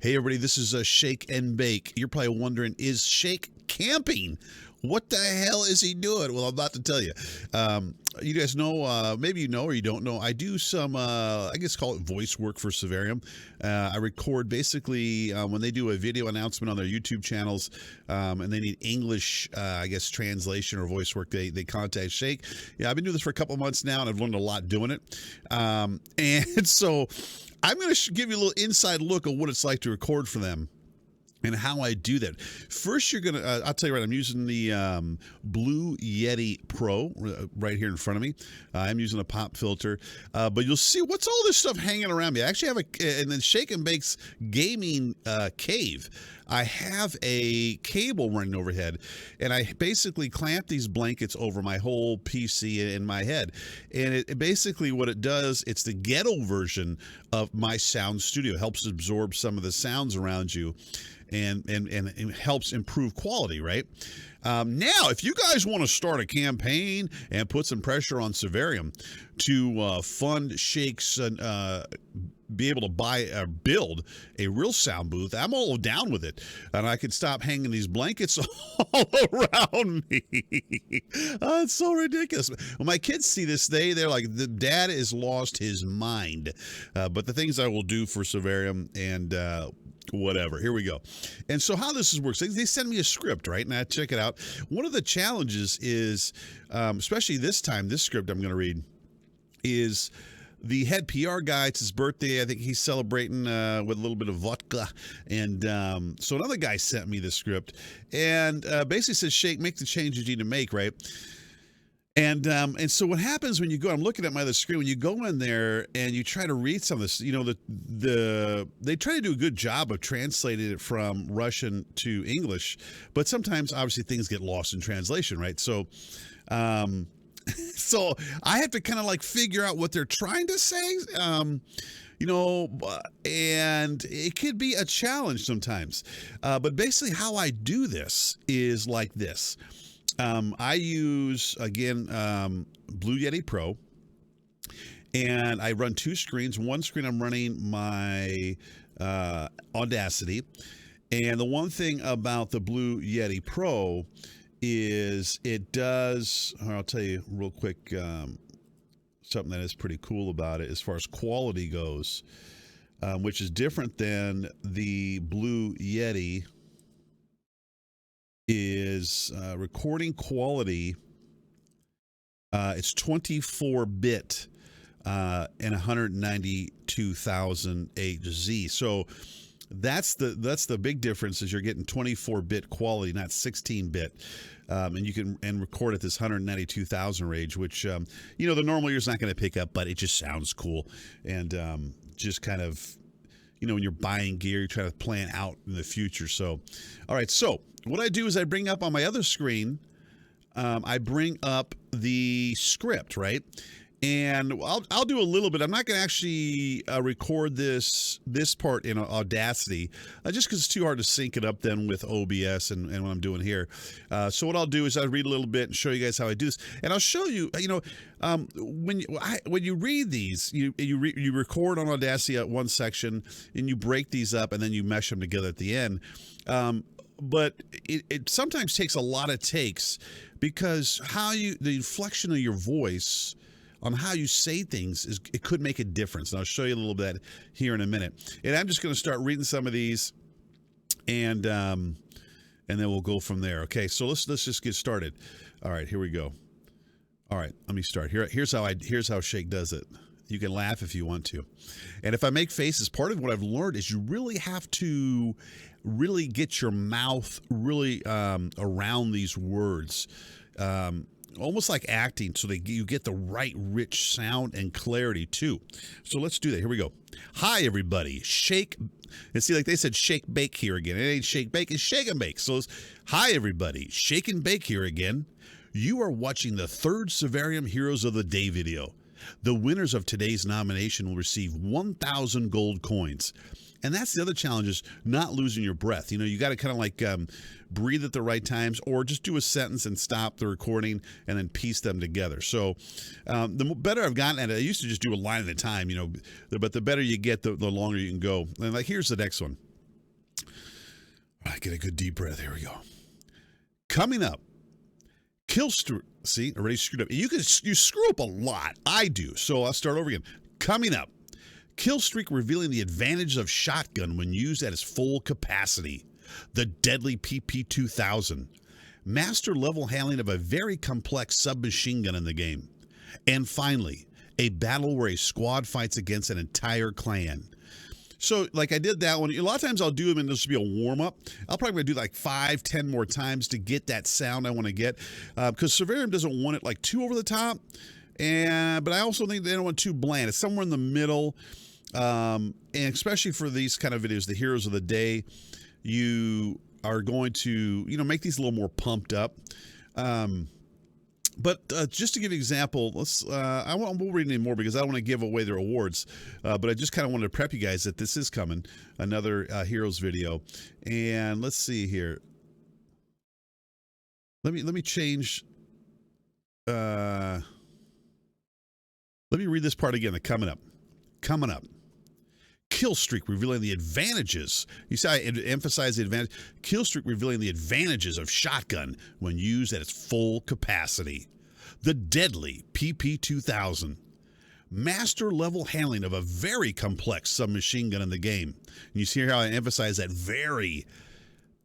Hey, everybody, this is Shake and Bake. You're probably wondering, is Shake camping? What the hell is he doing? Well, I'm about to tell you. You guys know, maybe you know or you don't know, I do some, I guess call it voice work for Survarium. I record basically when they do a video announcement on their YouTube channels and they need English, I guess, translation or voice work, they contact Shake. Yeah, I've been doing this for a couple of months now, and I've learned a lot doing it. And so I'm going to give you a little inside look at what it's like to record for them and how I do that. First, you're going to, I'll tell you right, I'm using the Blue Yeti Pro right here in front of me. I'm using a pop filter, but you'll see what's all this stuff hanging around me. I actually have and then Shake and Bake's gaming cave. I have a cable running overhead, and I basically clamp these blankets over my whole PC and my head. And it basically what it does, it's the Ghetto version of my sound studio. It helps absorb some of the sounds around you. And it helps improve quality, right? Now, if you guys want to start a campaign and put some pressure on Survarium to fund Shake's be able to buy or build a real sound booth, I'm all down with it. And I can stop hanging these blankets all around me. It's so ridiculous. When my kids see this, they're like, the dad has lost his mind. But the things I will do for Survarium and whatever. Here we go. And so how this works, they send me a script, right? And I check it out. One of the challenges is, especially this time, this script I'm going to read is the head PR guy. It's his birthday. I think he's celebrating with a little bit of vodka. And so another guy sent me the script and basically says, Shake, make the changes you need to make, right? And so what happens when you go, I'm looking at my other screen, when you go in there and you try to read some of this, you know, they try to do a good job of translating it from Russian to English, but sometimes obviously things get lost in translation, right? So, so I have to kind of like figure out what they're trying to say, you know, and it could be a challenge sometimes. But basically how I do this is like this. I use, again, Blue Yeti Pro, and I run two screens. One screen I'm running my Audacity, and the one thing about the Blue Yeti Pro is it does, I'll tell you real quick, something that is pretty cool about it as far as quality goes, which is different than the Blue Yeti, is recording quality. It's 24-bit and 192,000 HZ. So that's the big difference, is you're getting 24-bit quality, not 16-bit. And you can record at this 192,000 range, which you know, the normal ear's not going to pick up, but it just sounds cool. And just kind of, you know, when you're buying gear, you're trying to plan out in the future. So, all right. So what I do is I bring up on my other screen, I bring up the script, right? And I'll do a little bit. I'm not going to actually record this part in Audacity, just because it's too hard to sync it up then with OBS and what I'm doing here. So what I'll do is I'll read a little bit and show you guys how I do this. And I'll show you, you know, when you read these, you record on Audacity at one section, and you break these up, and then you mesh them together at the end. But it sometimes takes a lot of takes, because the inflection of your voice on how you say things it could make a difference. And I'll show you a little bit here in a minute. And I'm just going to start reading some of these, and then we'll go from there. Okay, so let's just get started. All right, here we go. All right, let me start. Here's how Shake does it. You can laugh if you want to. And if I make faces, part of what I've learned is you really have to really get your mouth really around these words. Almost like acting, so you get the right rich sound and clarity too. So let's do that. Here we go. Hi, everybody. Shake. And see, like they said, Shake Bake here again. It ain't Shake Bake, it's Shake and Bake. So hi, everybody. Shake and Bake here again. You are watching the third Survarium Heroes of the Day video. The winners of today's nomination will receive 1,000 gold coins. And that's the other challenge, is not losing your breath. You know, you got to kind of like breathe at the right times, or just do a sentence and stop the recording and then piece them together. So the better I've gotten at it, I used to just do a line at a time, you know, but the better you get, the longer you can go. And like, here's the next one. All right, get a good deep breath. Here we go. Coming up, kill streak. See, already screwed up. You screw up a lot. I do. So I'll start over again. Coming up, kill streak revealing the advantages of shotgun when used at its full capacity. The deadly PP-2000. Master level handling of a very complex submachine gun in the game. And finally, a battle where a squad fights against an entire clan. So, like I did that one. A lot of times I'll do them and this will be a warm-up. I'll probably do like 5-10 more times to get that sound I want to get. Because Survarium doesn't want it like too over the top. But I also think they don't want too bland. It's somewhere in the middle. And especially for these kind of videos, the heroes of the day, you are going to, make these a little more pumped up. But just to give you an example, I won't read any more because I don't want to give away their awards. But I just kind of wanted to prep you guys that this is coming, another Heroes video. And let's see here. Let me change. Let me read this part again. Coming up. Kill streak revealing the advantages. You see, I emphasize the advantage. Kill streak revealing the advantages of shotgun when used at its full capacity. The deadly PP-2000. Master level handling of a very complex submachine gun in the game. And you see how I emphasize that very.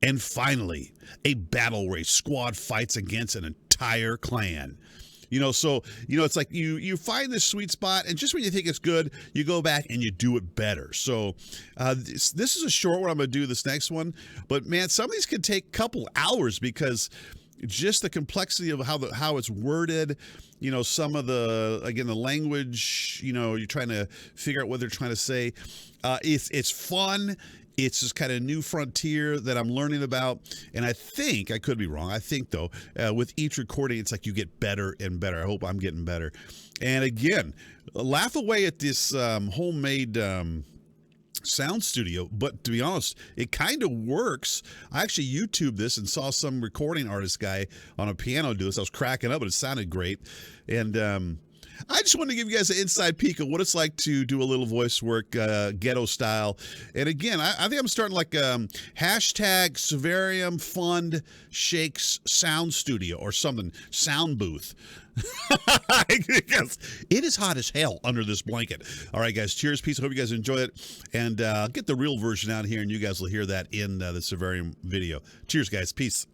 And finally, a battle where a squad fights against an entire clan. It's like you find this sweet spot, and just when you think it's good, you go back and you do it better. So this is a short one. I'm going to do this next one. But, man, some of these could take a couple hours because just the complexity of how it's worded, some of the language, you're trying to figure out what they're trying to say. It's fun. It's this kind of new frontier that I'm learning about. And I think, I could be wrong, I think, though, with each recording, it's like you get better and better. I hope I'm getting better. And again, laugh away at this homemade sound studio. But to be honest, it kind of works. I actually YouTubed this and saw some recording artist guy on a piano do this. I was cracking up, but it sounded great. And I just wanted to give you guys an inside peek of what it's like to do a little voice work, ghetto style. And again, I think I'm starting like hashtag Survarium Fund Shakes Sound Studio or something, sound booth. Because it is hot as hell under this blanket. All right, guys, cheers, peace. I hope you guys enjoy it. And get the real version out here, and you guys will hear that in the Survarium video. Cheers, guys. Peace.